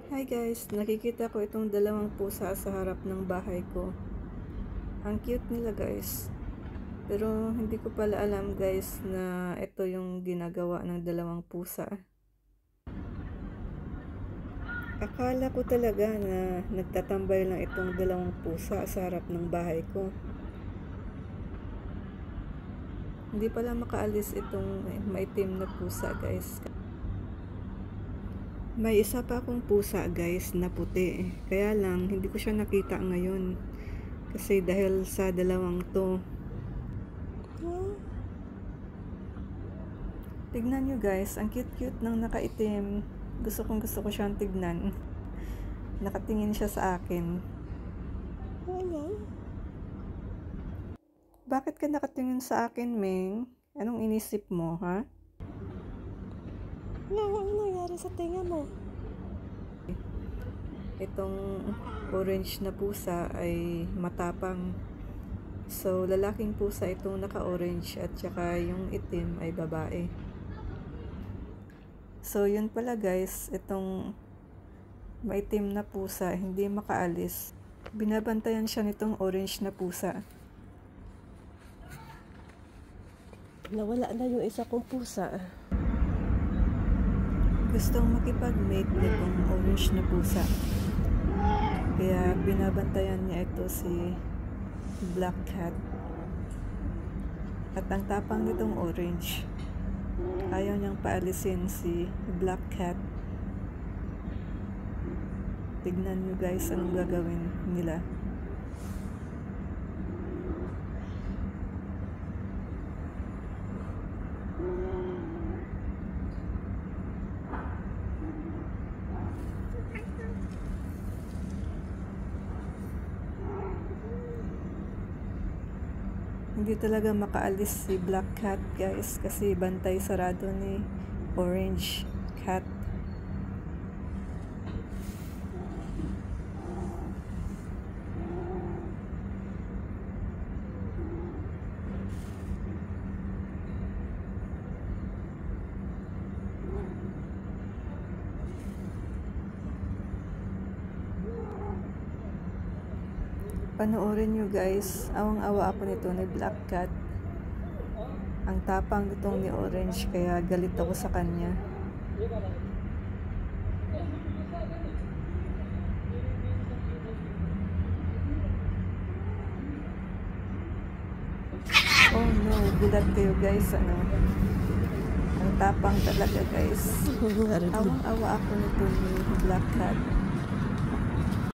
Hi guys, nakikita ko itong dalawang pusa sa harap ng bahay ko. Ang cute nila guys. Pero hindi ko pala alam guys na ito yung ginagawa ng dalawang pusa. Akala ko talaga na nagtatambay lang itong dalawang pusa sa harap ng bahay ko. Hindi pala makaalis itong maitim na pusa guys. May isa pa akong pusa guys na puti. Kaya lang hindi ko siya nakita ngayon. Kasi dahil sa dalawang to. Tignan nyo guys, ang cute-cute ng nakaitim. Gusto ko siyang tignan. Nakatingin siya sa akin. Bakit ka nakatingin sa akin, Ming? Anong inisip mo, ha? Ano nangyari sa tinga mo? Itong orange na pusa ay matapang. So, lalaking pusa itong naka-orange at saka yung itim ay babae. So, yun pala guys, itong maitim na pusa, hindi makaalis. Binabantayan siya nitong orange na pusa. Nawala na yung isa kong pusa. Gustong makipag-mate nitong orange na pusa. Kaya binabantayan niya ito si Black Cat. At ang tapang nitong orange. Ayaw niyang paalisin si Black Cat. Tignan niyo guys anong gagawin nila. Hindi talaga makaalis si Black Cat guys kasi bantay sarado ni Orange Cat. Panoorin nyo guys, awang-awa ako nito ni Black Cat. Ang tapang nitong ni Orange kaya galit ako sa kanya. Oh no, gulat kayo guys, ano. Ang tapang talaga guys. Awang-awa ako nito ni Black Cat.